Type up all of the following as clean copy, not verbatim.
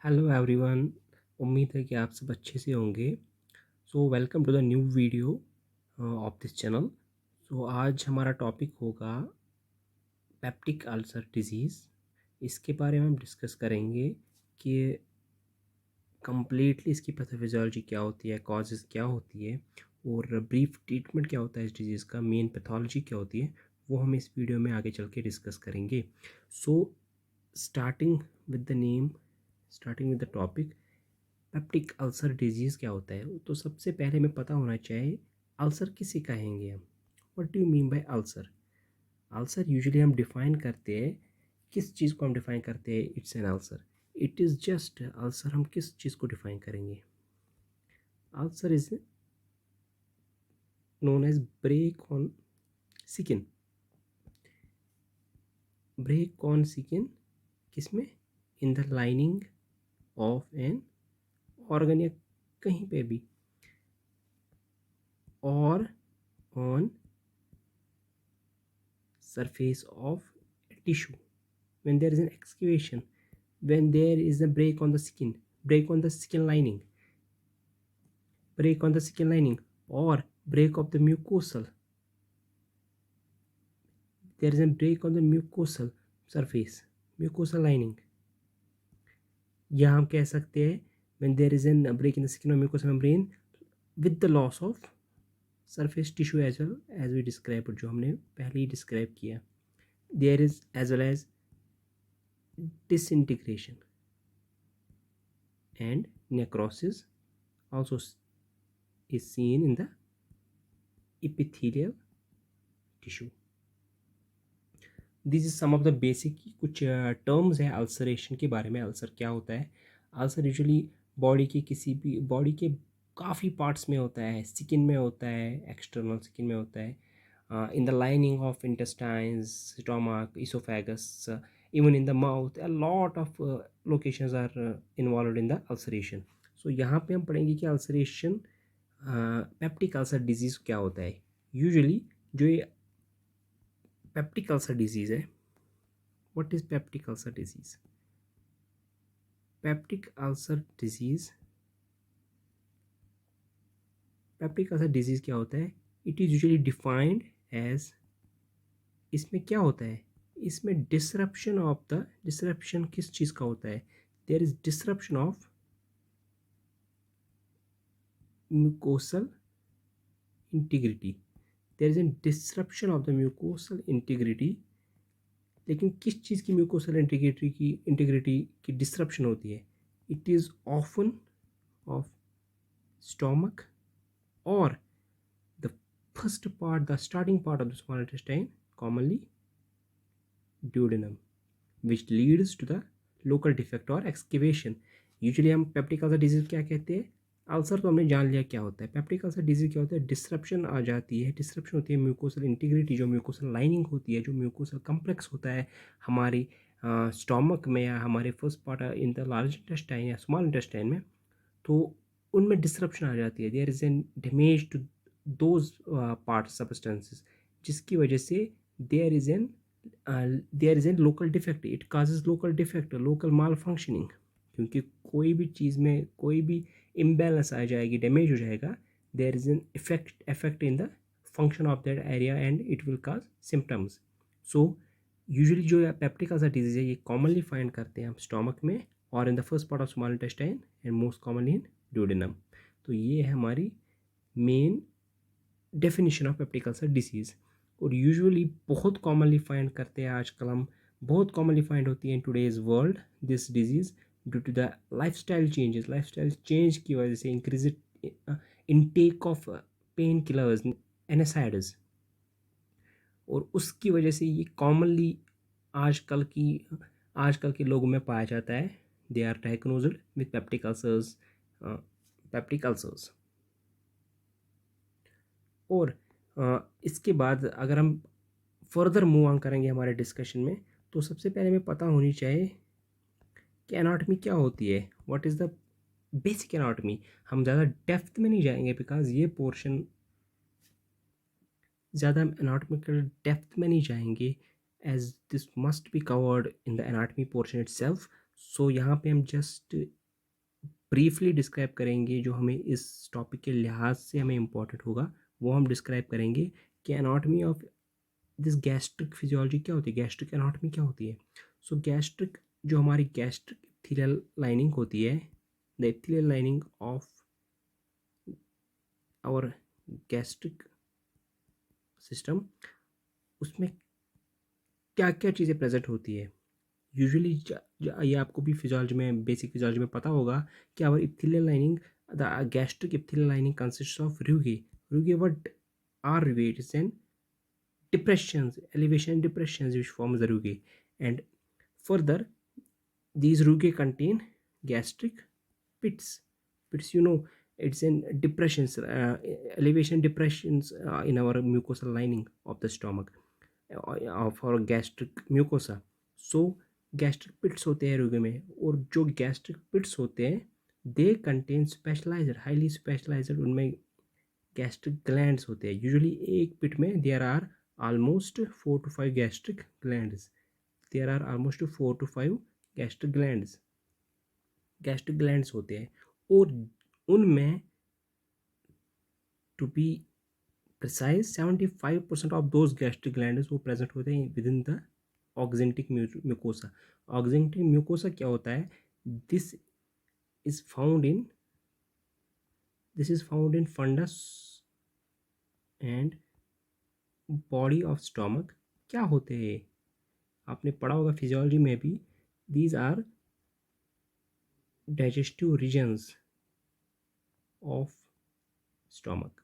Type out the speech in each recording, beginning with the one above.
Hello everyone. उम्मीद है कि आप सब अच्छे से होंगे। So welcome to the new video of this channel. So आज हमारा टॉपिक होगा पेप्टिक अल्सर डिजीज़। इसके बारे में हम डिस्कस करेंगे कि कम्प्लीटली इसकी पैथोफिजियोलॉजी क्या होती है, कॉजेज़ क्या होती है और ब्रीफ ट्रीटमेंट क्या होता है इस डिजीज़ का, मेन पैथोलॉजी क्या होती है, वो हम इस वीडियो में आगे चल के डिस्कस करेंगे। So starting with the name, starting with the topic, peptic ulcer disease क्या होता है। तो सबसे पहले हमें पता होना चाहिए अल्सर किसे कहेंगे हम। What do you mean by ulcer. Ulcer usually हम डिफ़ाइन करते हैं, किस चीज़ को हम डिफ़ाइन करते हैं, it's an ulcer. It is just ulcer, हम किस चीज़ को डिफ़ाइन करेंगे। Ulcer is known as break on skin. Break on skin किसमें, in the lining of an organ या कहीं पे भी, और on surface of a tissue when there is an excavation, when there is a break on the skin, break on the skin lining, break on the skin lining, or break of the mucosal, there is a break on the mucosal surface, mucosal lining, या हम कह सकते हैं when there is a break in the skin or mucosal membrane with the loss of surface tissue as well as we described, जो हमने पहले ही describe किया। there is as well as disintegration and necrosis also is seen in the epithelial tissue. This is some of the basic कुछ terms है ulceration के बारे में। Ulcer क्या होता है। अल्सर यूजुअली बॉडी के किसी भी, बॉडी के काफ़ी पार्ट्स में होता है। स्किन में होता है, एक्सटर्नल स्किन में होता है, in the lining of intestines, stomach, esophagus, even in the mouth. A lot of locations are involved in the ulceration. So यहाँ पे हम पढ़ेंगे कि अल्सरेशन, पेप्टिक अल्सर डिजीज़ क्या होता है। यूजुअली जो ये पेप्टिक अल्सर डिजीज़ है, what is peptic ulcer disease. Peptic ulcer disease, peptic ulcer disease क्या होता है। It is usually defined as, इसमें क्या होता है, इसमें डिसरप्शन ऑफ द, डिसरप्शन किस चीज़ का होता है। There is disruption of mucosal integrity, there is an disruption of the mucosal integrity. लेकिन किस चीज़ की म्यूकोसल इंटीग्रिटी की डिसरप्शन होती है। It is often of stomach और the first part, the starting part of the small intestine, commonly duodenum, which leads to the local defect or excavation. Usually हम peptic ulcer disease क्या कहते हैं। Ulcer तो हमने जान लिया क्या होता है। पेप्टिक अल्सर डिजीज़ क्या होता है, डिसरप्शन आ जाती है। डिसरप्शन होती है म्यूकोसल इंटीग्रिटी, जो म्यूकोसल लाइनिंग होती है, जो म्यूकोसल कम्प्लेक्स होता है हमारी स्टोमक में या हमारे first part in the large intestine या स्मॉल इंटेस्टाइन में, तो उनमें डिसरप्शन आ जाती है। There is an damage to those part substances, जिसकी वजह से there is an local defect. It causes local defect, local malfunctioning. क्योंकि कोई भी चीज़ में कोई भी इम्बैलेंस आ जाएगी, डैमेज हो जाएगा, there is an effect in the function of that area and it will cause symptoms. So usually जो पेप्टिक अल्सर डिजीज़ है, ये कॉमनली फाइंड करते हैं हम स्टोमक में और in the first part of small intestine and most commonly in duodenum. तो ये है हमारी main definition of peptic ulcer disease. और यूजुअली बहुत कॉमनली फाइंड करते हैं आजकल हम, बहुत कॉमनली फाइंड होती है in today's world this disease due to the lifestyle changes. Lifestyle change की वजह से increase intake of pain killers, NSAIDs, और उसकी वजह से ये कॉमनली आजकल के लोगों में पाया जाता है। They are diagnosed with peptic ulcers, peptic ulcers. और इसके बाद अगर हम फर्दर मूव ऑन करेंगे हमारे डिस्कशन में, तो सबसे पहले हमें पता होनी चाहिए कि एनाटॉमी क्या होती है। What is the basic anatomy. हम ज़्यादा डेप्थ में नहीं जाएंगे बिकॉज ये पोर्शन ज़्यादा एनाटॉमिकल डेप्थ में नहीं जाएंगे, as this must be covered in the anatomy portion itself. So यहाँ पे हम जस्ट ब्रीफली डिस्क्राइब करेंगे जो हमें इस टॉपिक के लिहाज से हमें इम्पोर्टेंट होगा, वो हम डिस्क्राइब करेंगे कि anatomy of this gastric physiology क्या होती है, गैस्ट्रिक एनाटॉमी क्या होती है। सो गैस्ट्रिक जो हमारी गैस्ट्रिक इपीथेलियल लाइनिंग होती है, the epithelial lining of our gastric system, उसमें क्या क्या चीज़ें प्रेजेंट होती है। यूजुअली ये आपको भी फिजियोलॉजी में, बेसिक फिजियोलॉजी में पता होगा कि our epithelial lining, the gastric epithelial lining consist of rugae. Rugae, what are rugae? It is an depressions, elevation depressions which forms the rugae. And further, these rugae contain gastric pits. Pits, it's in depressions, elevation depressions in our mucosal lining of the stomach, of our gastric mucosa. So gastric pits होते हैं रुगे में, और जो gastric pits होते हैं they contain specialised, highly specialised, उनमें gastric glands होते हैं। यूजुअली एक पिट में there are almost 4 to 5 gastric glands, there are almost 4 to 5 gastric glands होते हैं, और उनमें to be precise 75% of those gastric glands वो प्रेजेंट होते हैं within the oxyntic mucosa. Oxyntic mucosa क्या होता है? This is found in fundus and body of stomach. क्या होते हैं? आपने पढ़ा होगा फिजियोलॉजी में भी, these are digestive regions of stomach,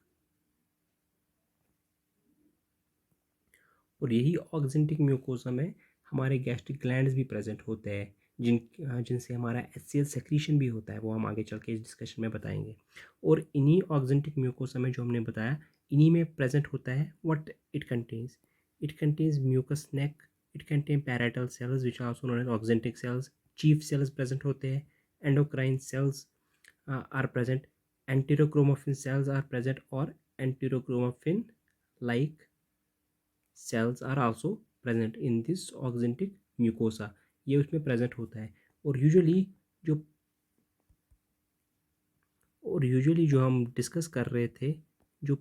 और यही ऑक्जेंटिक म्यूकोसा में हमारे गैस्ट्रिक ग्लैंड्स भी प्रेजेंट होते हैं, जिनसे हमारा एचसीएल सेक्रीशन भी होता है, वो हम आगे चल के इस डिस्कशन में बताएंगे। और इन्हीं ऑक्जेंटिक म्यूकोसा में जो हमने बताया, इन्हीं में प्रेजेंट होता है what it contains mucus neck, it contain parietal cells which are also known as oxyntic cells, chief cells present होते हैं, endocrine cells are present, enterochromaffin cells are present, और enterochromaffin like cells are also present in this oxyntic mucosa, ये उसमें present होता है। और usually जो हम डिस्कस कर रहे थे, जो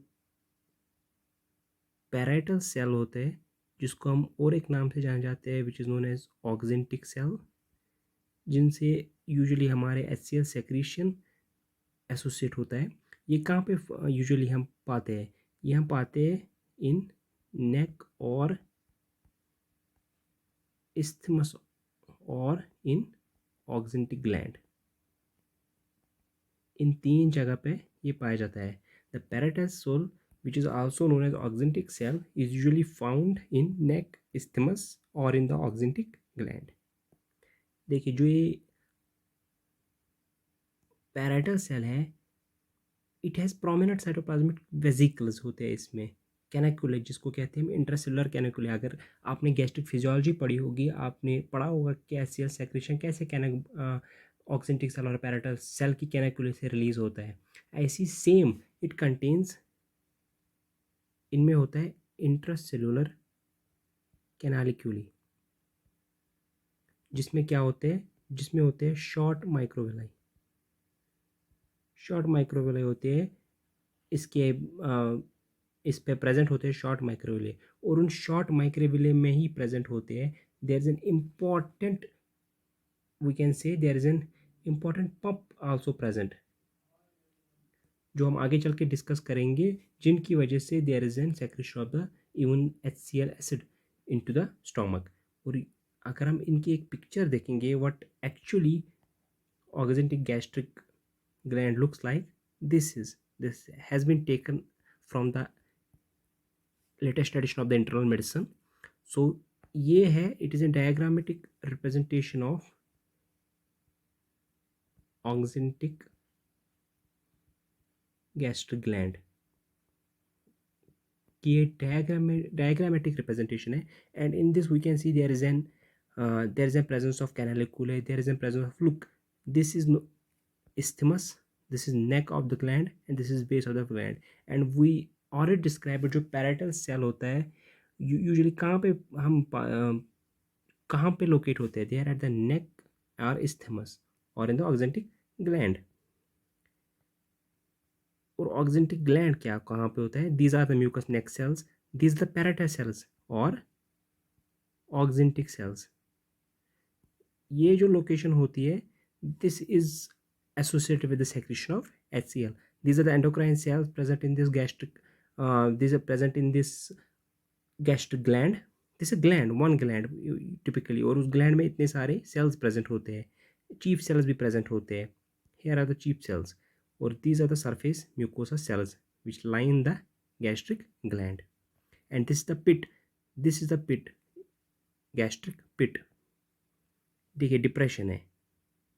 पैराइटल सेल होते हैं, जिसको हम और एक नाम से जाने जाते हैं which is known as oxyntic cell, जिनसे यूजुअली हमारे एचसीएल सेक्रीशन एसोसिएट होता है। ये कहाँ पे यूजुअली हम पाते हैं? ये हम पाते हैं इन नेक और isthmus और इन ऑक्जेंटिक ग्लैंड, इन 3 जगह पे ये पाया जाता है। The parietal cell which is also known as oxyntic cell is usually found in neck, isthmus और इन द ऑक्जेंटिक ग्लैंड। देखिए, जो ये पैराइटल सेल है, it has prominent cytoplasmic vesicles होते हैं इसमें, कैनाकुले जिसको कहते हैं इंट्रासेलुलर कैनाकुले। अगर आपने गैस्ट्रिक फिजियोलॉजी पढ़ी होगी, आपने पढ़ा होगा कि एचसीएल सेक्रेशन कैसे ऑक्जेंटिक सेल और पैराइटल सेल की कैनाकुले से रिलीज होता है, ऐसी सेम इट कंटेन्स, इनमें होता है इंट्रासेलुलर कैनालिक्यूली, जिसमें क्या होते हैं? जिसमें होते हैं शॉर्ट माइक्रोविलाई होते हैं, इसके इस पे प्रेजेंट होते हैं शॉर्ट माइक्रोविले, और उन शॉर्ट माइक्रोविले में ही प्रेजेंट होते हैं there is an important, we can say there is an important pump also present, जो हम आगे चल के डिस्कस करेंगे, जिनकी वजह से there is an secretion of the even HCl acid into the stomach. और अगर हम इनकी एक पिक्चर देखेंगे what actually oxyntic gastric gland looks like, this has been taken from the latest edition of the internal medicine. So ये है, it is a diagrammatic representation of oxyntic gastric gland की ये diagrammatic representation है, and in this we can see there is a presence of canaliculae, there is a presence of, look, this is isthmus, this is neck of the gland, and this is base of the gland, and we already described जो parietal cell होता है usually कहाँ पे locate होते हैं? They are at the neck or isthmus or in the oxyntic gland. और oxyntic gland क्या कहाँ पे होता है? These are the mucus neck cells, these the parietal cells और ऑक्जेंटिक सेल्स. ये जो लोकेशन होती है, this is associated with the secretion of HCl. These are the endocrine cells present in this gastric, these are present in this gastric gland. This is gland, one gland typically, और उस gland में इतने सारे cells present होते हैं, chief cells भी present होते हैं. Here are the chief cells, और these are the surface mucosa cells which line the gastric gland. And this is the pit, this is the pit, gastric pit. देखिए depression है,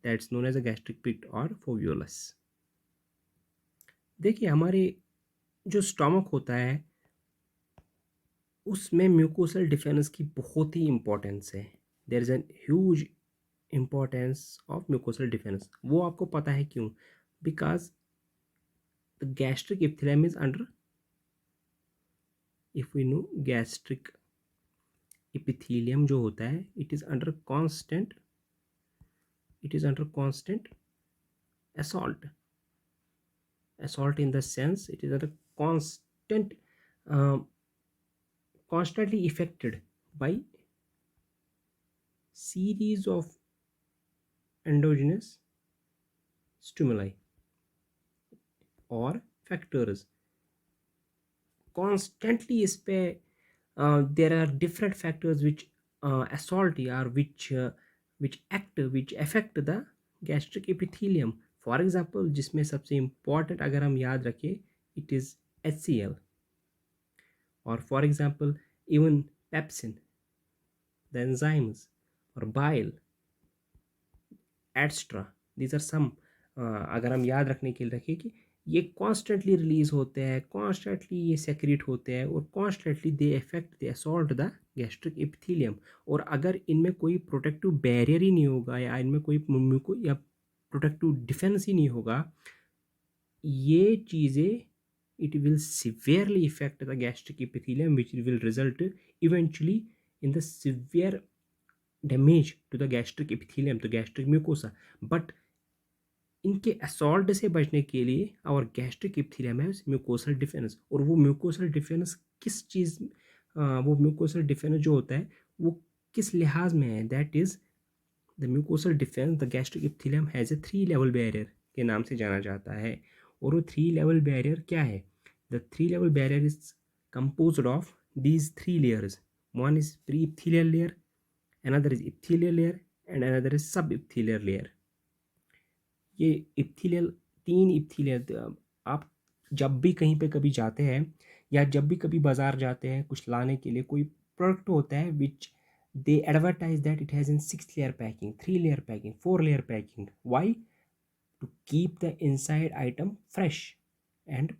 that's known as a gastric pit और foveolus. देखिए हमारे जो stomach होता है उसमें mucosal defence की बहुत ही इम्पोर्टेंस है. There is an huge importance of mucosal defence. वो आपको पता है क्यों? Because the gastric epithelium is under, if we know gastric epithelium जो होता है, it is under constant, it is under constant assault. Assault in the sense it is under constant, constantly affected by series of endogenous stimuli or factors. Constantly इस पे there are different factors which assault or which affect the gastric epithelium. For example, जिसमें सबसे important अगर हम याद रखें, it is HCl, or for example even pepsin, the enzymes, or bile, etc. These are some, अगर हम याद रखने के लिए रखें कि ये कॉन्स्टेंटली रिलीज होते हैं, कॉन्स्टेंटली ये सेक्रेट होते हैं, और constantly they affect, they assault the gastric epithelium. और अगर इनमें कोई प्रोटेक्टिव बैरियर ही नहीं होगा, या इनमें कोई या प्रोटेक्टिव डिफेंस ही नहीं होगा, ये चीज़ें it will severely affect the gastric epithelium, which will result eventually in the severe damage to the gastric epithelium, to gastric mucosa. But इनके असॉल्ट से बचने के लिए और गैस्ट्रिक इप्थिलियम है म्यूकोसल डिफेंस. और वो म्यूकोसल डिफेंस किस चीज़, वो म्यूकोसल डिफेंस जो होता है वो किस लिहाज में है? That is the mucosal defence, the gastric epithelium has a 3 level barrier के नाम से जाना जाता है. और वो 3 लेवल बैरियर क्या है? The 3 level barrier is composed of these 3 layers. One is pre-epithelial layer, another is epithelial layer, and another is sub-epithelial layer. ये इप्थिलियल, 3 इप्थिलियल, आप जब भी कहीं पे कभी जाते हैं या जब भी कभी बाजार जाते हैं कुछ लाने के लिए, कोई प्रोडक्ट होता है which they advertise that it has in 6 layer packing, 3 layer packing, 4 layer packing. Why? To keep the inside item fresh and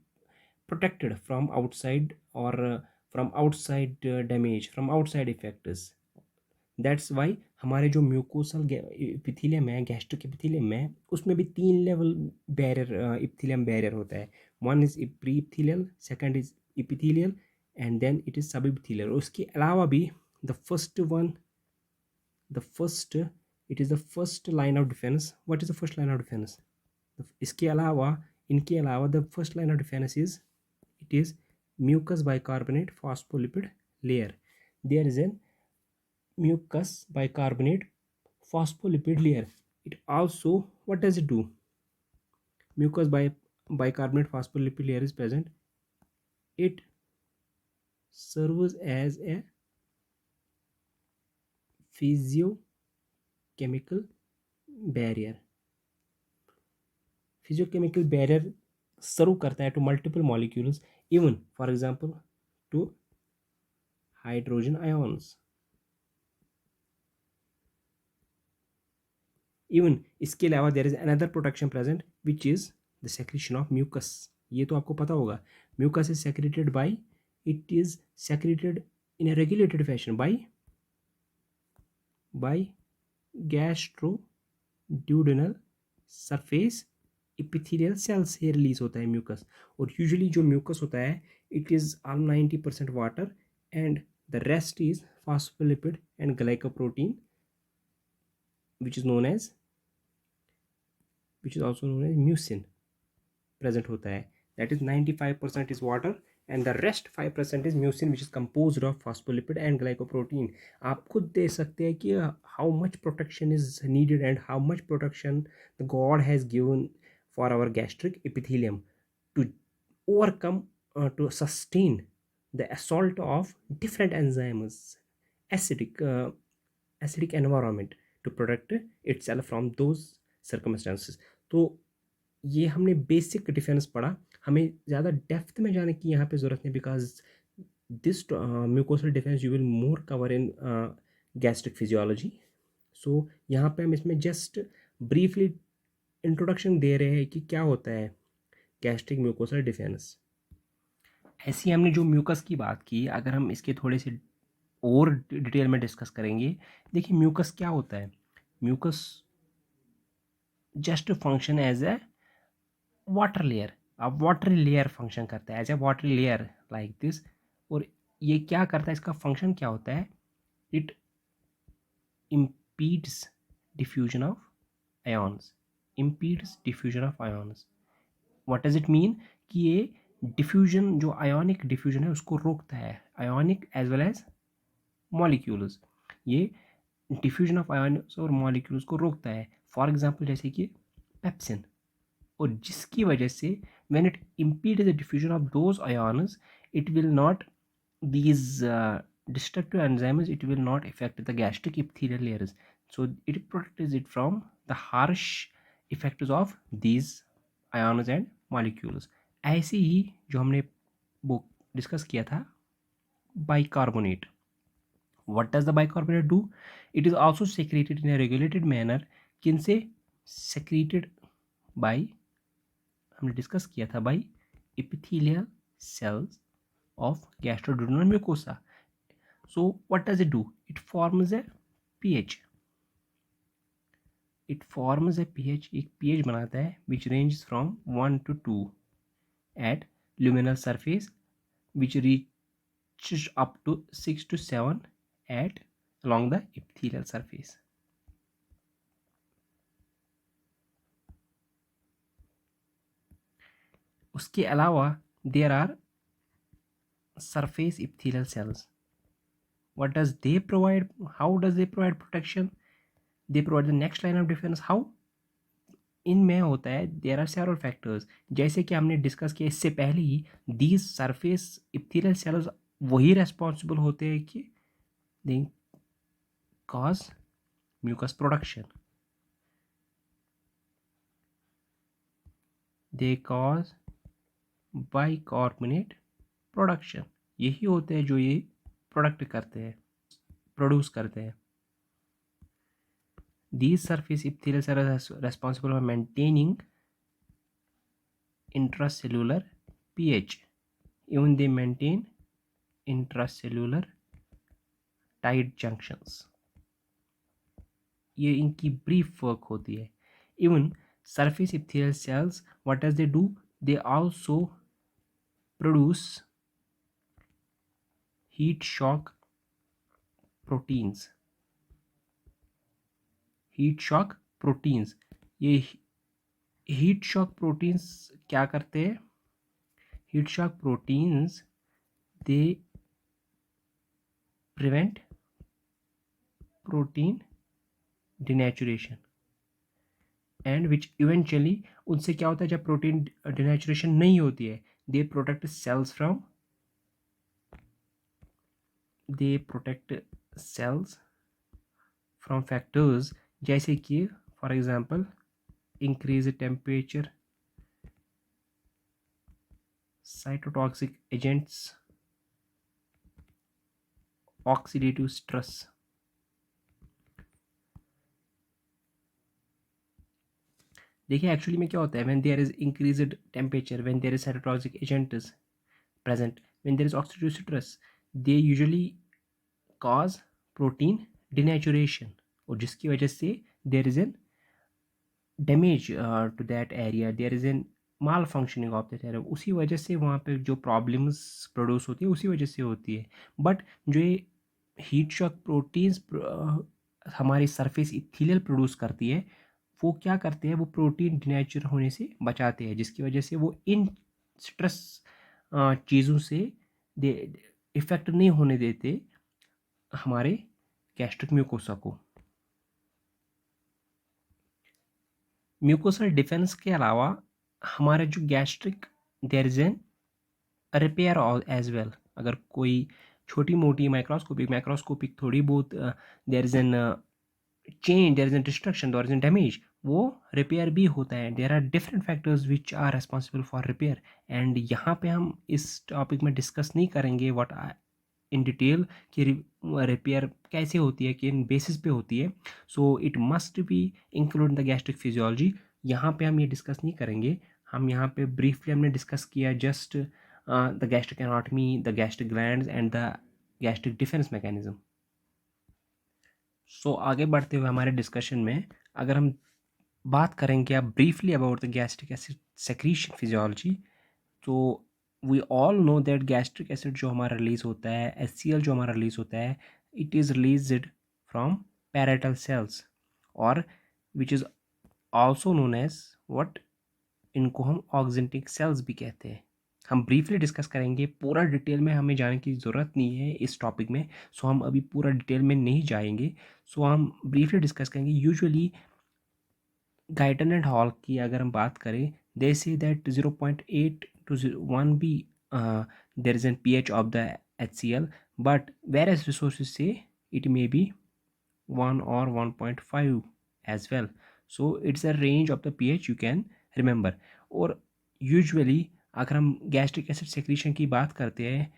protected from outside, or from outside damage, from outside effects. That's why हमारे जो mucosal epithelium है, gastric epithelium है, उसमें भी 3 level barrier, epithelium barrier होता है. One is pre epithelial, second is epithelial, and then it is sub epithelial. उसके अलावा भी the first it is the first line of defence. What is the first line of defence? इनके अलावा the first line of defence is, it is mucus bicarbonate phospholipid layer. There is a mucus bicarbonate phospholipid layer. It also, what does it do? Mucus bicarbonate phospholipid layer is present. It serves as a physiochemical barrier. Physiochemical barrier serve करता है to multiple molecules, even for example to hydrogen ions. Even इसके अलावा there is another protection present which is the secretion of mucus. ये तो आपको पता होगा. Mucus is secreted by, it is secreted in a regulated fashion by gastroduodenal surface epithelial cell से release होता है म्यूकस. और यूजुअली जो म्यूकस होता है it is all 90% water and the rest is phospholipid and glycoprotein which is known as which is also known as mucin present होता है. That is 95% is water and the rest 5% is mucin which is composed of phospholipid and glycoprotein. आप खुद दे सकते हैं कि how much protection is needed and how much protection the God has given for our gastric epithelium to overcome to sustain the assault of different enzymes, acidic environment to protect itself from those circumstances. तो ये हमने basic defence पढ़ा. हमें ज़्यादा depth में जाने की यहाँ पे ज़रूरत नहीं because this mucosal defence you will more cover in gastric physiology. So यहाँ पे हम इसमें जस्ट ब्रीफली इंट्रोडक्शन दे रहे हैं कि क्या होता है गैस्ट्रिक म्यूकोसल डिफेंस. ऐसी हमने जो म्यूकस की बात की, अगर हम इसके थोड़े से और डिटेल में डिस्कस करेंगे. देखिए म्यूकस क्या होता है. Mucus just function as a water layer. अब वाटर लेयर फंक्शन करता है as a water layer like this. और ये क्या करता है, इसका फंक्शन क्या होता है. It impedes diffusion of ions. impedes diffusion of ions. what does it mean कि ये डिफ्यूजन जो आयोनिक डिफ्यूजन है उसको रोकता है. Ionic as well as molecules. ये डिफ्यूजन ऑफ आयोन्स और मॉलिक्यूल्स को रोकता है. फॉर एग्जांपल जैसे कि पेप्सिन. और जिसकी वजह से when it impedes the diffusion of those ions, it will not, these destructive enzymes, it will not affect the gastric epithelial layers. So it protects it from the harsh effects of these ions and molecules. ऐसे ही जो हमने वो discuss किया था bicarbonate. What does the bicarbonate do? It is also secreted in a regulated manner. किन से secreted by, हमने discuss किया था by epithelial cells of gastroduodenal mucosa. So what does it do? It forms a pH. It forms a pH. एक pH बनाता है which ranges from 1 to 2 at luminal surface, which reaches up to 6 to 7 at along the epithelial surface. उसके अलावा there are surface epithelial cells. What does they provide? How does they provide protection? They provide the next line of defense. How? इनमें होता है there are several factors. जैसे कि हमने discuss किया इससे पहले ही, these surface epithelial cells वही responsible होते हैं कि they cause mucus production. They cause bicarbonate production. यही होते हैं जो ये प्रोडक्ट करते हैं, प्रोड्यूस करते हैं. These surface epithelial cells are responsible for maintaining intracellular pH. Even they maintain intracellular tight junctions. ये इनकी brief work होती है. Even surface epithelial cells, what does they do? They also produce heat shock proteins. Heat shock proteins. ये heat shock proteins क्या करते हैं? Heat shock proteins they prevent protein denaturation and which eventually, उनसे क्या होता है जब प्रोटीन डिनेचुरेशन नहीं होती है, they protect cells from, they protect cells from factors जैसे कि for example increase temperature, cytotoxic agents, oxidative stress. देखिए एक्चुअली में क्या होता है, when there is increased temperature, when there is cytotoxic agent is present, when there is oxidative stress, they usually cause protein denaturation, और जिसकी वजह से there is an damage to that area, there is an malfunctioning of that area. उसी वजह से वहाँ पे जो प्रॉब्लम्स प्रोड्यूस होती है उसी वजह से होती है. बट जो ये हीट शॉक प्रोटीन्स हमारी सरफेस इथीलियल प्रोड्यूस करती है, वो क्या करते हैं, वो प्रोटीन डिनेचर होने से बचाते हैं, जिसकी वजह से वो इन स्ट्रेस चीज़ों से दे इफ़ेक्ट नहीं होने देते हमारे गैस्ट्रिक म्यूकोसा को। म्यूकोसल डिफेंस के अलावा हमारे जो gastric, there is an repair as well. अगर कोई छोटी मोटी माइक्रोस्कोपिक थोड़ी बहुत there is an change, there is an destruction, there is an damage, वो रिपेयर भी होता है। There are different factors which are responsible for repair, and यहाँ पे हम इस टॉपिक में डिस्कस नहीं करेंगे व्हाट इन डिटेल कि रिपेयर कैसे होती है, किन बेसिस पे होती है। So it must be include the gastric physiology. यहाँ पे हम ये डिस्कस नहीं करेंगे। हम यहाँ पे ब्रीफली हमने डिस्कस किया just the gastric anatomy, the gastric glands and the gastric defence mechanism. So आगे बढ़ते हुए हमारे डिस्कशन में अगर हम बात करेंगे अब briefly about the gastric acid secretion physiology, तो we all know that gastric acid जो हमारा रिलीज होता है, HCl जो हमारा रिलीज होता है, it is released from parietal cells, और which is also known as what, इनको हम ऑक्जेंटिक सेल्स भी कहते हैं। हम ब्रीफली डिस्कस करेंगे, पूरा डिटेल में हमें जाने की ज़रूरत नहीं है इस टॉपिक में, सो हम अभी पूरा डिटेल में नहीं जाएंगे। सो हम ब्रीफली डिस्कस करेंगे। यूजुअली गाइटन एंड हॉल की अगर हम बात करें, दे say that 0.8 to 1 be there is an pH of the HCl, but various resources say it may be 1 or 1.5 as well. So it's a range of the pH you can remember. और usually अगर हम gastric acid secretion की बात करते हैं,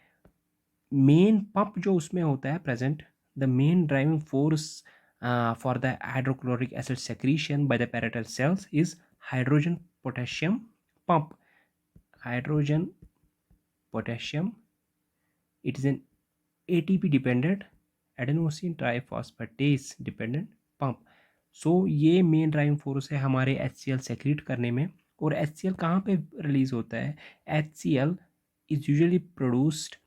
main pump जो उसमें होता है present, the main driving force for the hydrochloric acid secretion by the parietal cells is hydrogen potassium pump. Hydrogen potassium, it is an ATP dependent, adenosine triphosphatase dependent pump. सो ये main driving force है हमारे HCl secrete करने में। और HCl कहाँ पे release होता है? HCl is usually produced,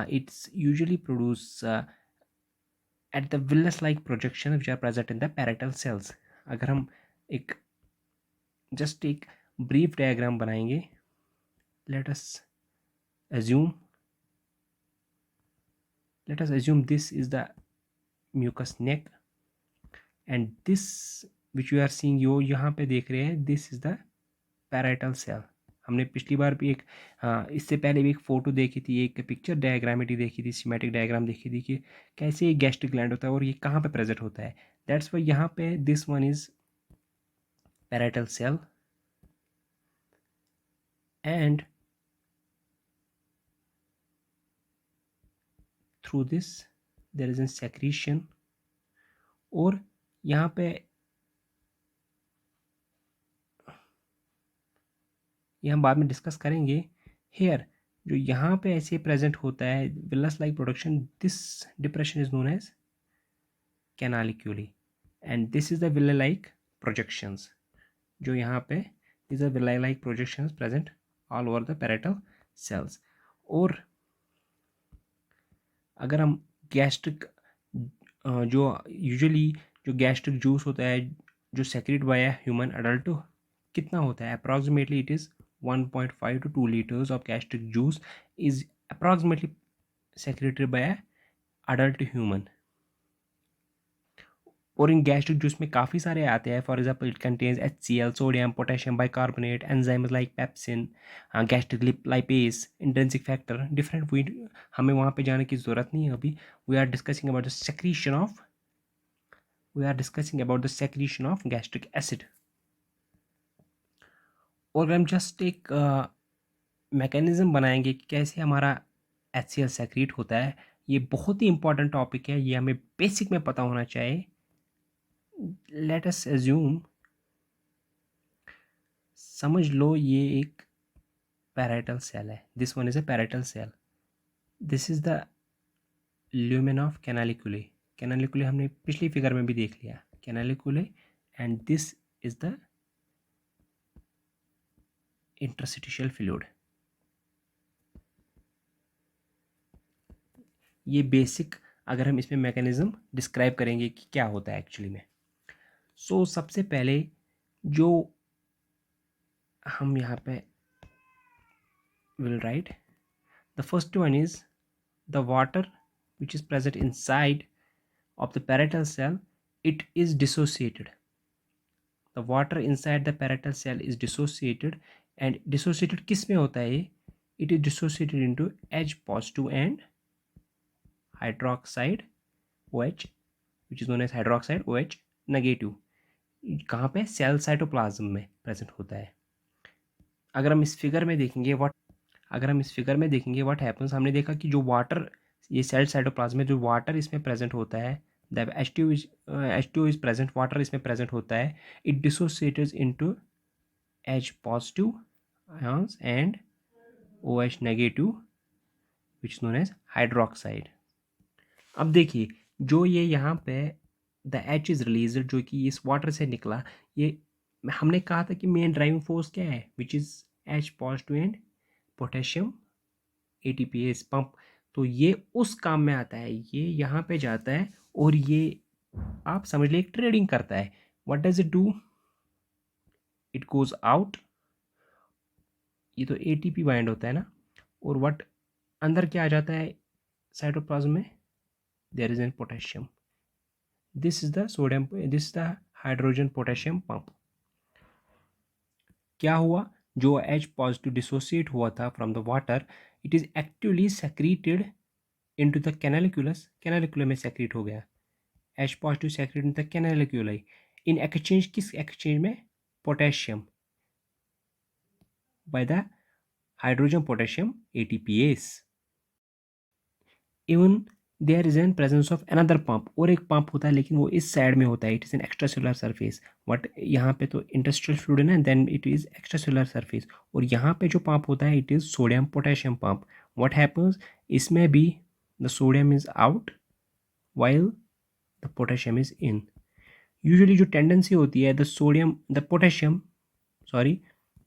it's usually produced at the villus like projection which are present in the parietal cells. अगर हम एक जस्ट एक ब्रीफ डायग्राम बनाएंगे, let us assume this is the mucous neck, and this which you are seeing, यो यहाँ पे देख रहे हैं, this is the parietal cell. हमने पिछली बार भी एक इससे पहले भी एक फ़ोटो देखी थी, एक पिक्चर डायग्रामेटिक देखी थी, सीमेटिक डायग्राम देखी थी कि कैसे ये गैस्ट्रिक ग्लैंड होता है और ये कहाँ पे प्रेजेंट होता है। दैट्स वाई यहाँ पे this one is parietal cell, and through this there is a secretion। और यहाँ पे ये हम बाद में डिस्कस करेंगे। हेयर जो यहाँ पे ऐसे प्रेजेंट होता है villus like production, this depression is known as canaliculi, and this is the villi like projections. जो यहाँ पे this are villi like projections present all over the parietal cells. और अगर हम गैस्ट्रिक जो यूजुअली जो गैस्ट्रिक जूस होता है जो सेक्रेट बाय ह्यूमन अडल्ट, कितना होता है? Approximately it is 1.5 to 2 liters of gastric juice is approximately secreted by a adult human। और इन गैस्ट्रिक जूस में काफ़ी सारे आते हैं। For example it contains HCl, sodium, potassium bicarbonate, enzymes like pepsin, gastric lipase, intrinsic factor, different. We हमें वहाँ पे जाने की ज़रूरत नहीं है अभी। We are discussing about the secretion of gastric acid. और हम जस्ट एक मैकेनिज्म बनाएंगे कि कैसे हमारा HCl सेक्रीट होता है। ये बहुत ही इंपॉर्टेंट टॉपिक है, ये हमें बेसिक में पता होना चाहिए। लेट अस एज्यूम, समझ लो ये एक पैरेटल सेल है, this one is a parietal cell, this is the lumen of canaliculi. Canaliculi हमने पिछली फिगर में भी देख लिया, canaliculi, and this is the interstitial fluid. ये बेसिक अगर हम इसमें मैकेनिज्म डिस्क्राइब करेंगे कि क्या होता है एक्चुअली में। सो सबसे पहले जो हम यहाँ पे will write, the first one is the water which is present inside of the parietal cell, it is dissociated. The water inside the parietal cell is dissociated, and dissociated किस में होता है? It is dissociated into H positive and hydroxide OH, which is known as hydroxide OH negative. कहाँ पे? Cell cytoplasm में present होता है। अगर हम इस फिगर में देखेंगे व्हाट हैपन्स, हमने देखा कि जो वाटर, ये सेल साइटोप्लाज्म में जो वाटर इसमें प्रेजेंट होता है, the H2 is present, water इसमें प्रेजेंट होता है, it dissociates into H positive ions and OH negative which is known as hydroxide. अब देखिए जो ये यहाँ पे द H इज रिलीज, जो कि इस वाटर से निकला, ये हमने कहा था कि मेन ड्राइविंग फोर्स क्या है, which is H positive and potassium ATPase pump. तो ये उस काम में आता है, ये यहाँ पे जाता है और ये आप समझ लीजिए ट्रेडिंग करता है। What does it do? It goes out, ये तो ATP बाइंड होता है ना, और व्हाट अंदर क्या आ जाता है साइटोप्लाज्म में? There is an potassium, this is the sodium, this is the hydrogen potassium pump. क्या हुआ? जो H पॉजिटिव डिसोसिएट हुआ था from the water, it is actively secreted into the canaliculus, canaliculum में सेक्रेट हो गया, H positive secrete in the canaliculi, in exchange, किस exchange में? Potassium, by the hydrogen potassium ATPase। Even there is an presence of another pump, और एक pump होता है लेकिन वो इस साइड में होता है, it is an extracellular surface. But यहाँ पे तो इंटरस्टिशियल फ्लूइड है ना, then it is extracellular surface. और यहाँ पे जो पंप होता है it is sodium potassium pump. What happens? इसमें भी the sodium is out while the potassium is in. Usually जो टेंडेंसी होती है द पोटेशियम, सॉरी,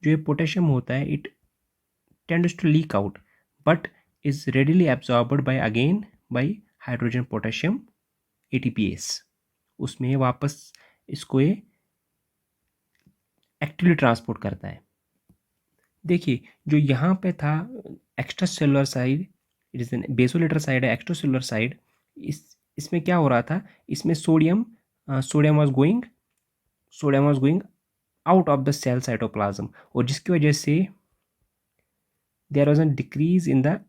जो ये पोटेशियम होता है it tends to leak out but is readily absorbed by hydrogen potassium ATPase। उसमें ये वापस इसको ये एक्टिवली ट्रांसपोर्ट करता है। देखिए जो यहाँ पे था extra cellular side, it is an basolateral side है, एक्स्ट्रा सेलुलर साइड, इसमें क्या हो रहा था? इसमें sodium was going out of the cell cytoplasm, और जिसकी वजह से there was an decrease in the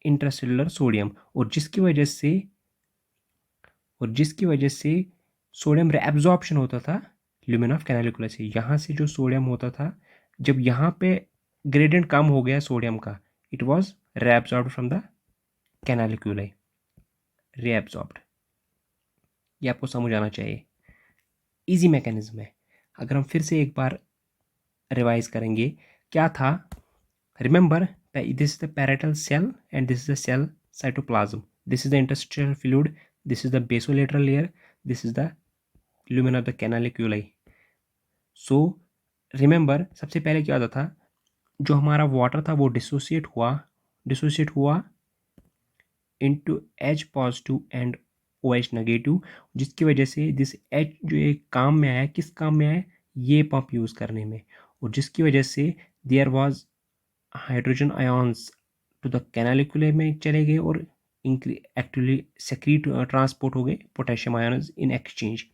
intracellular sodium, और जिसकी वजह से सोडियम रेअब्जॉर्प्शन होता था ल्यूमेन ऑफ कैनालिकुला से। यहाँ से जो सोडियम होता था, जब यहाँ पे ग्रेडियंट कम हो गया सोडियम का, इट वाज रेअब्जॉर्ब्ड फ्रॉम द कैनालिकुलाई, रेअब्जॉर्ब्ड। ये आपको समझ आना चाहिए, इजी मैकेनिज्म है। अगर हम फिर से एक बार रिवाइज करेंगे, क्या था? Remember, this is the parietal cell and this is the cell cytoplasm, this is the interstitial fluid, this is the basolateral layer, this is the lumen of the canaliculi। So remember, सबसे पहले क्या होता था? जो हमारा water था वो dissociate हुआ into H positive and OH negative, जिसकी वजह से दिस H जो एक काम में आया, किस काम में आया? ये पंप यूज़ करने में, और जिसकी वजह से there was hydrogen ions to the canaliculi में चले गए और एक्चुअली सेक्रीट ट्रांसपोर्ट हो गए पोटेशियम आयन्स इन एक्सचेंज।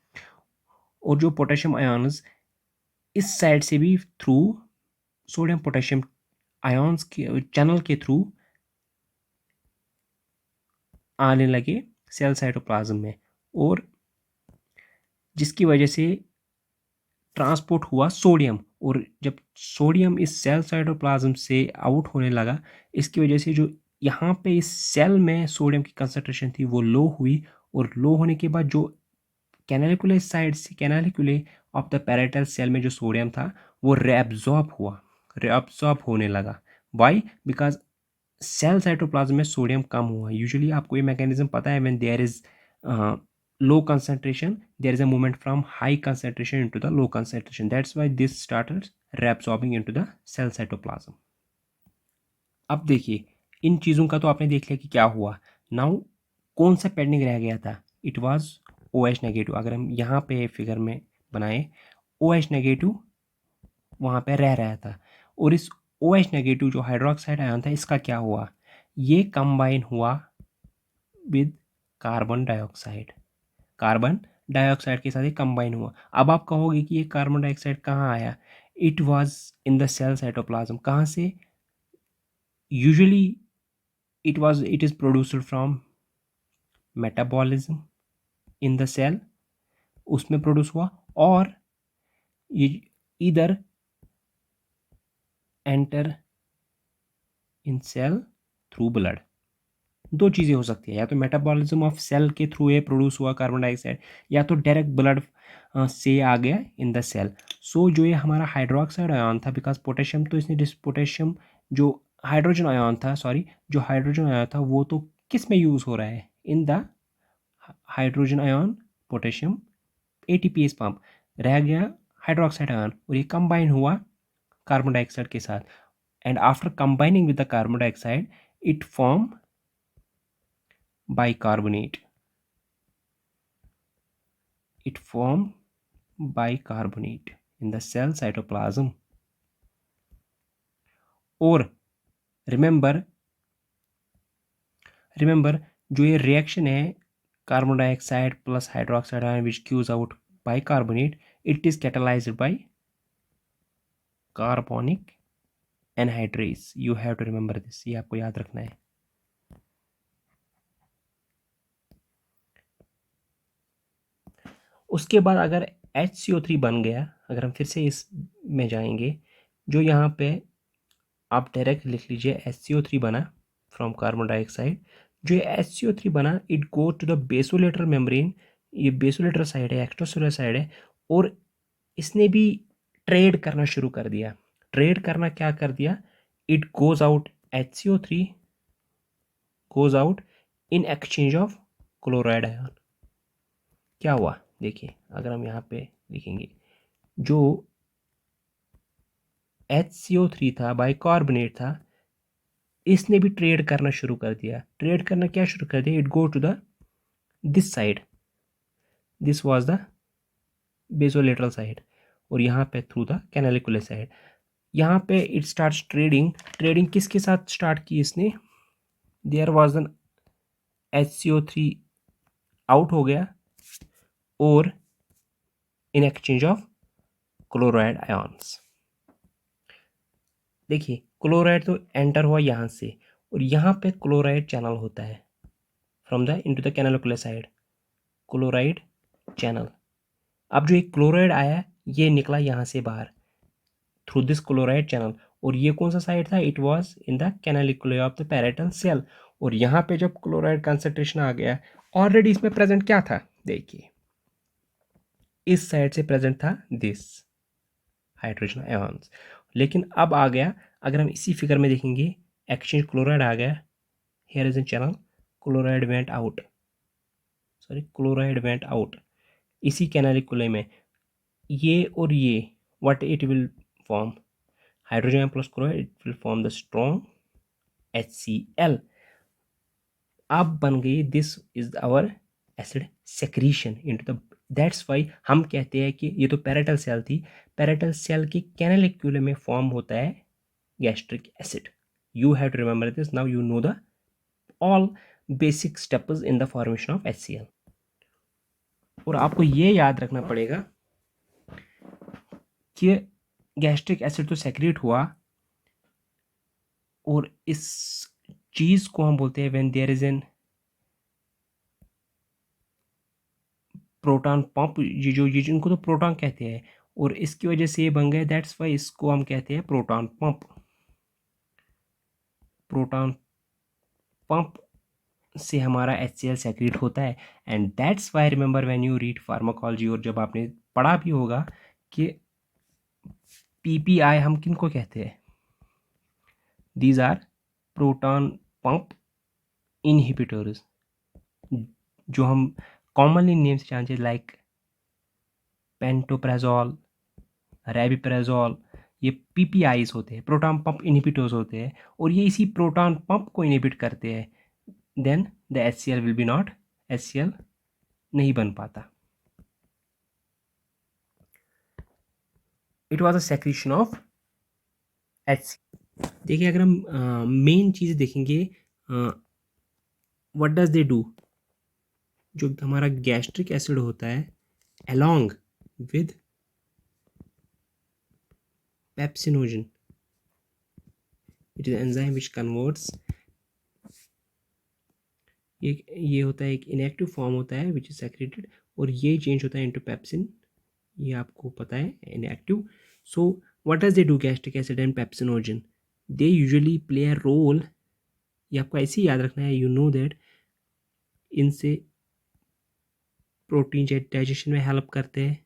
और जो पोटेशियम आयन्स इस साइड से भी थ्रू सोडियम पोटेशियम आयन्स के चैनल के थ्रू आने लगे सेल साइटोप्लाज्म में, और जिसकी वजह से ट्रांसपोर्ट हुआ सोडियम, और जब सोडियम इस सेल साइटोप्लाज्म से आउट होने लगा, इसकी वजह से जो यहाँ पे इस सेल में सोडियम की कंसंट्रेशन थी वो लो हुई, और लो होने के बाद जो कैनालिकुले साइड से, canaliculi of the parietal cell में जो सोडियम था वो रेअब्जॉर्ब होने लगा। वाई? बिकॉज सेल साइटोप्लाज्म में सोडियम कम हुआ। यूजुअली आपको ये मैकेनिज्म पता है, when there is low concentration there is a movement from high concentration into the low concentration, that's why this started reabsorbing into the cell cytoplasm। अब देखिए इन चीज़ों का तो आपने देख लिया कि क्या हुआ। नाउ कौन सा पेंडिंग रह गया था? It was OH negative. अगर हम यहाँ पे फिगर में बनाए, OH नेगेटिव वहाँ पे रह रहा था, और इस OH नेगेटिव जो हाइड्रोक्साइड आयन था, इसका क्या हुआ? ये कंबाइन हुआ with carbon dioxide. Carbon dioxide के साथ ही कंबाइन हुआ। अब आप कहोगे कि ये कार्बन डाइऑक्साइड कहाँ आया? It was in the cell cytoplasm. कहाँ से? Usually it is produced from metabolism in the cell, उसमें प्रोड्यूस हुआ, और ये इधर enter in cell through blood. दो चीज़ें हो सकती है, या तो मेटाबॉलिज्म ऑफ सेल के थ्रू ये प्रोड्यूस हुआ कार्बन डाइऑक्साइड, या तो डायरेक्ट ब्लड से आ गया इन द सेल। सो जो ये हमारा हाइड्रोक्साइड आयन था, बिकॉज पोटेशियम, तो इसने पोटेशियम जो हाइड्रोजन आयन था, सॉरी, जो हाइड्रोजन आयन था वो तो किस में यूज़ हो रहा है? In the hydrogen ion potassium ATPase pump, रह गया हाइड्रोक्साइड आयन, और ये कंबाइन हुआ कार्बन डाइऑक्साइड के साथ, and after combining with the carbon dioxide it form bicarbonate. It formed bicarbonate in the cell cytoplasm. और रिमेंबर जो ये रिएक्शन है carbon dioxide plus hydroxide ion which gives out bicarbonate, it is catalysed by carbonic anhydrase. You have to remember this, ये आपको याद रखना है। उसके बाद अगर HCO3 बन गया, अगर हम फिर से इस में जाएंगे, जो यहाँ पे आप डायरेक्ट लिख लीजिए HCO3 बना फ्रॉम कार्बन डाइऑक्साइड। जो ये HCO3 बना, it go to the basolateral membrane, ये बेसोलेटरल साइड है, एक्स्ट्रासेलुलर साइड है, और इसने भी ट्रेड करना शुरू कर दिया। ट्रेड करना क्या कर दिया? It goes out, HCO3 goes out in exchange of chloride ion. क्या हुआ देखिए, अगर हम यहाँ पे लिखेंगे, जो HCO3 था, बाइकार्बोनेट था, इसने भी ट्रेड करना शुरू कर दिया। ट्रेड करना क्या शुरू कर दिया? It go to the this side, this was the basolateral side, और यहाँ पे थ्रू द कैनालिकुलर साइड, यहाँ पे इट स्टार्ट्स ट्रेडिंग। ट्रेडिंग किसके साथ स्टार्ट की इसने? There was N HCO3 out हो गया, और in exchange of chloride ions. देखिए, क्लोराइड तो एंटर हुआ यहाँ से, और यहाँ पे क्लोराइड चैनल होता है from the into the canalicular side, chloride channel. अब जो एक क्लोराइड आया, ये निकला यहाँ से बाहर थ्रू दिस क्लोराइड चैनल, और ये कौन सा साइड था? It was in the canalicular of the parietal cell. और यहाँ पे जब क्लोराइड कंसंट्रेशन आ गया, ऑलरेडी इसमें प्रेजेंट क्या था? देखिए, इस साइड से प्रेजेंट था दिस हाइड्रोजन आयन्स, लेकिन अब आ गया, अगर हम इसी फिगर में देखेंगे, एक्सचेंज क्लोराइड आ गया, here is in channel, chloride went out, sorry, chloride went out इसी कैनालिकुलर में, ये और ये, what it will form? Hydrogen plus chloride, it will form the strong HCl। अब बन गई, this is our acid secretion into the, that's why हम कहते हैं कि ये तो पैरेटल सेल थी, पैरेटल सेल की कैनालिक्यूलर में फॉर्म होता है gastric acid. You have to remember this, now you know the all basic steps in the formation of HCl। और आपको ये याद रखना पड़ेगा कि गैस्ट्रिक एसिड तो सेक्रेट हुआ, और इस चीज को हम बोलते हैं when there is an proton pump. ये जिनको तो प्रोटॉन कहते हैं, और इसकी वजह से ये बन गए, दैट्स वाई इसको हम कहते हैं प्रोटॉन पंप। प्रोटॉन पंप से हमारा HCl सेक्रेट होता है, and that's why remember when you read pharmacology, और जब आपने पढ़ा भी होगा कि PPI हम किनको कहते हैं? These are proton pump inhibitors, जो हम कॉमनली नेम से जानते हैं, लाइक पेंटोप्राजोल, रेबिप्राजोल, ये PPIs होते हैं, प्रोटॉन पंप इनहिबिटर्स होते हैं, और ये इसी प्रोटॉन पंप को इनहिबिट करते हैं। Then the HCl will be not, HCl नहीं बन पाता. It was a secretion of HCl. देखिए अगर हम मेन चीज़ देखेंगे, व्हाट डज दे डू. जो हमारा गैस्ट्रिक एसिड होता है along with pepsinogen, it is an enzyme which converts, ये होता है एक इनएक्टिव फॉर्म होता है विच इज सेक्रेटेड, और ये चेंज होता है इनटू पेप्सिन, ये आपको पता है inactive. So what does they do gastric acid and pepsinogen, they usually play a role. ये आपको ऐसे ही याद रखना है, यू नो दैट इनसे प्रोटीन डाइजेशन में हेल्प करते हैं,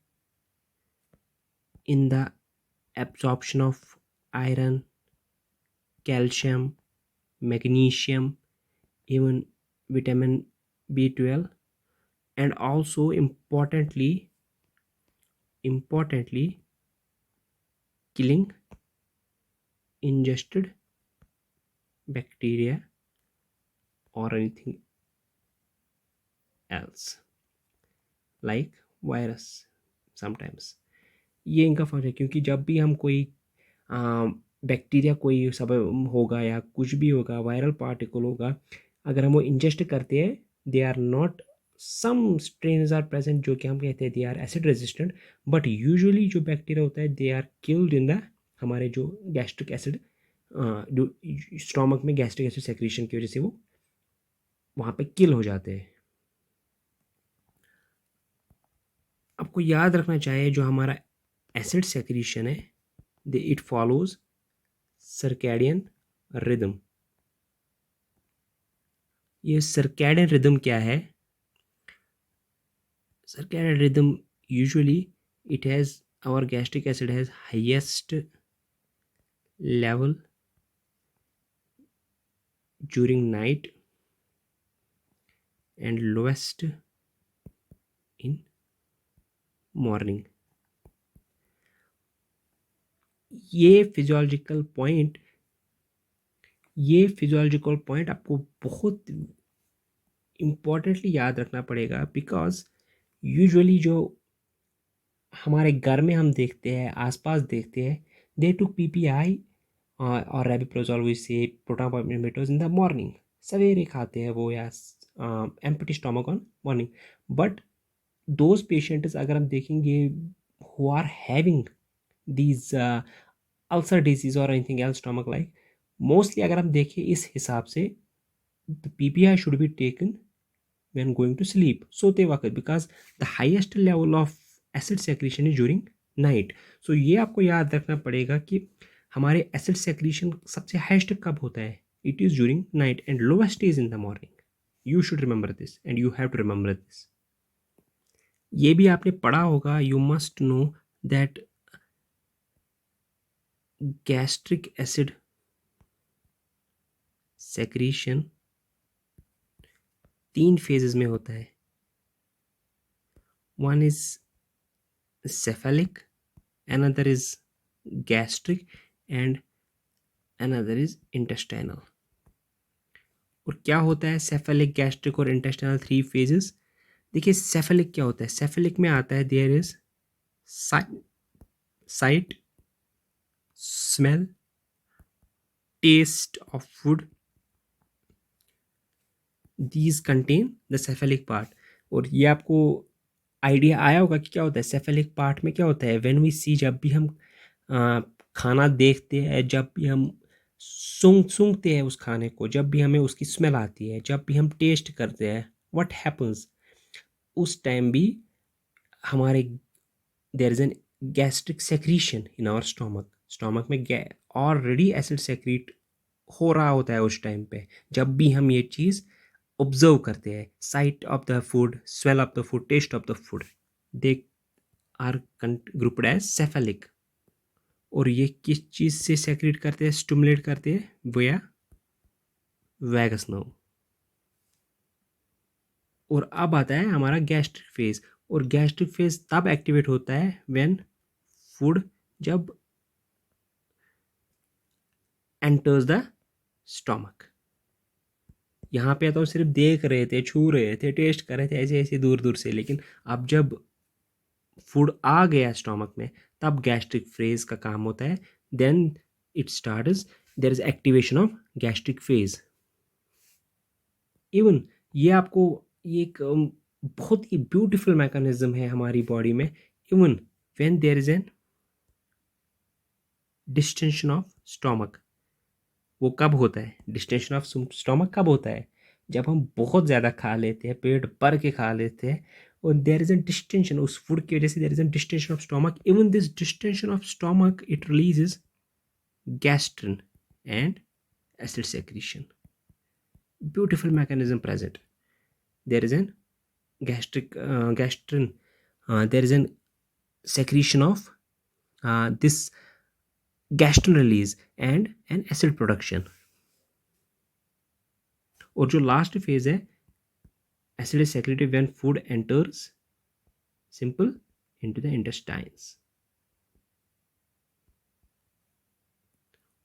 in the absorption of iron, calcium, magnesium, even vitamin B12, and also importantly killing ingested bacteria or anything else like virus sometimes. ये इनका फर्क है, क्योंकि जब भी हम कोई बैक्टीरिया कोई सब होगा या कुछ भी होगा, वायरल पार्टिकल होगा, अगर हम वो इंजेस्ट करते हैं, they are not, some strains are present जो कि हम कहते हैं they are acid resistant, but usually जो बैक्टीरिया होता है they are killed in the, हमारे जो गैस्ट्रिक एसिड, जो स्टोमक में गैस्ट्रिक एसिड सेक्रेशन की वजह से वो वहाँ पे किल हो जाते हैं. आपको याद रखना चाहिए जो हमारा एसिड सेक्रेशन है, इट फॉलोज सर्कैडियन रिदम. ये सर्कैडियन रिदम क्या है? Circadian rhythm, usually it has, our gastric acid has highest level during night and lowest in morning. ये फिजियोलॉजिकल पॉइंट आपको बहुत इम्पोर्टेंटली याद रखना पड़ेगा, बिकॉज यूजुअली जो हमारे घर में हम देखते हैं, आसपास देखते हैं, दे टू PPI और रेबिप्रोजोल से proton inhibitors in the morning, सवेरे खाते हैं वो, या empty stomach on morning. But those patients अगर हम देखेंगे who are having these ulcer disease और anything else stomach like, mostly अगर हम देखें इस हिसाब से, PPI should be taken when going to sleep, सोते वक्त, because the highest level of acid secretion is during night. So ये आपको याद रखना पड़ेगा कि हमारे acid secretion सबसे highest कब होता है? It is during night and lowest is in the morning. You should remember this and you have to remember this. ये भी आपने पढ़ा होगा, you must know that gastric acid secretion 3 phases में होता है. One is cephalic, another is gastric and another is intestinal. और क्या होता है cephalic, gastric और intestinal 3 phases? देखिए cephalic क्या होता है? cephalic में आता है there is sight, smell, taste of food. These contain the cephalic part. और ये आपको आइडिया आया होगा कि क्या होता है cephalic part में क्या होता है. when we see, जब भी हम खाना देखते हैं, जब भी हम सूंघते हैं उस खाने को, जब भी हमें उसकी स्मेल आती है, जब भी हम टेस्ट करते हैं, व्हाट हैपन्स, उस टाइम भी हमारे there is an gastric secretion in our stomach में ऑलरेडी एसिड सेक्रीट हो रहा होता है उस टाइम पे, जब भी हम ये चीज़ ऑब्जर्व करते हैं. Sight of the food, smell of the food, taste of the food, they are grouped as cephalic. और ये किस चीज़ से सेक्रेट करते हैं, स्टिमुलेट करते हैं, वया वैगस नर्व. और अब आता है हमारा गैस्ट्रिक फेज. और गैस्ट्रिक फेज तब एक्टिवेट होता है व्हेन फूड जब एंटर्स द स्टमक. यहाँ पे तो सिर्फ देख रहे थे, छू रहे थे, टेस्ट कर रहे थे ऐसे ऐसे दूर दूर से, लेकिन अब जब फूड आ गया स्टोमक में तब गैस्ट्रिक फेज का काम होता है। Then it starts, there is activation of gastric phase. Even ये आपको, ये एक बहुत ही ब्यूटीफुल मैकेनिज्म है हमारी बॉडी में। Even when there is an distension of stomach, वो कब होता है? डिस्टेंशन ऑफ स्टोमक कब होता है? जब हम बहुत ज़्यादा खा लेते हैं, पेट भर के खा लेते हैं, और देयर इज एन डिस्टेंशन, उस फूड की वजह से there is an distension of stomach. Even this distension of stomach it releases gastrin and acid secretion. Beautiful mechanism present. There is an gastrin. There is an secretion of this gastrin release and an acid production. और जो last phase है, acid is secreted when food enters simple into the intestines.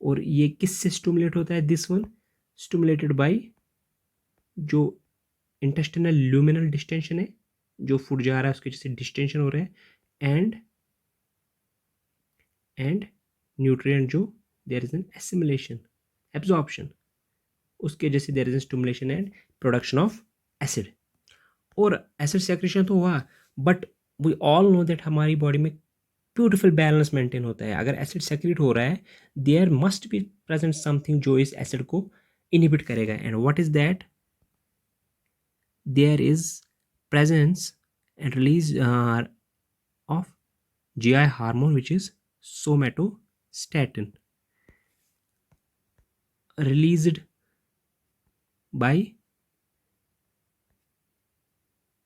और ये किससे stimulate होता है? This one stimulated by जो intestinal luminal distension है, जो फूड जा रहा है उसके जैसे डिस्टेंशन हो रहा है, एंड न्यूट्रिएंट जो there is an assimilation, absorption, उसके जैसे there is an stimulation and production of acid. और एसिड सेक्रेशन तो हुआ, but we all know that हमारी बॉडी में ब्यूटीफुल बैलेंस मेंटेन होता है। अगर एसिड सेक्रेट हो रहा है, there must be present something जो इस एसिड को इनहिबिट करेगा। And what is that? There is presence and release of GI hormone which is somatostatin, released by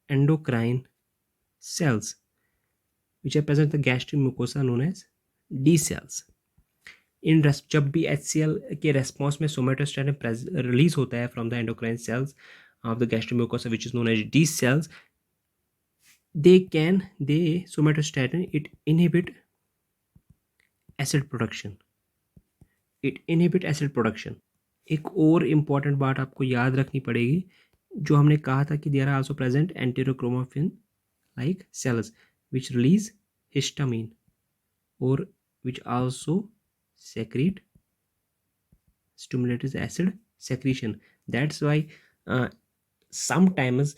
endocrine cells which are present in the gastric mucosa known as D cells. इन जब भी HCl के response में somatostatin release होता है from the endocrine cells of the gastric mucosa which is known as D cells, somatostatin it inhibit acid production, एक और important बात आपको याद रखनी पड़ेगी, जो हमने कहा था कि there are also present enterochromaffin like cells which release histamine और which also secrete stimulates acid secretion. That's why sometimes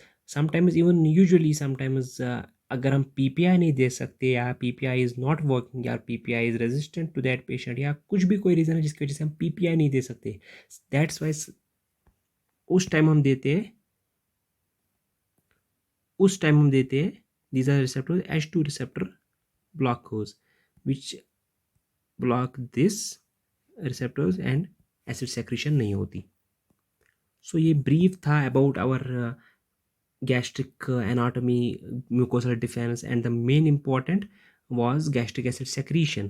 even usually sometimes अगर हम PPI नहीं दे सकते, या PPI इज़ नॉट वर्किंग, या PPI is resistant to that patient, या कुछ भी कोई रीज़न है जिसकी वजह से हम PPI नहीं दे सकते, दैट्स वाई उस टाइम हम देते हैं these are receptors H2 receptor blockers which block this receptors and acid secretion नहीं होती। सो ये ब्रीफ था about our gastric anatomy, mucosal defense, and the main important was gastric acid secretion.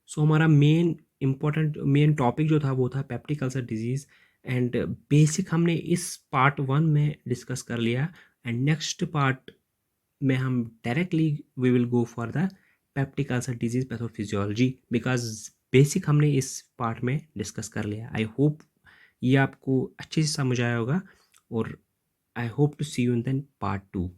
So हमारा main topic जो था वो था peptic ulcer disease, and basic हमने इस पार्ट 1 में डिस्कस कर लिया, एंड नेक्स्ट पार्ट में हम directly we will go for the peptic ulcer disease pathophysiology, because basic हमने इस पार्ट में डिस्कस कर लिया। आई होप ये आपको अच्छे से समझ आया होगा, और I hope to see you in the part 2।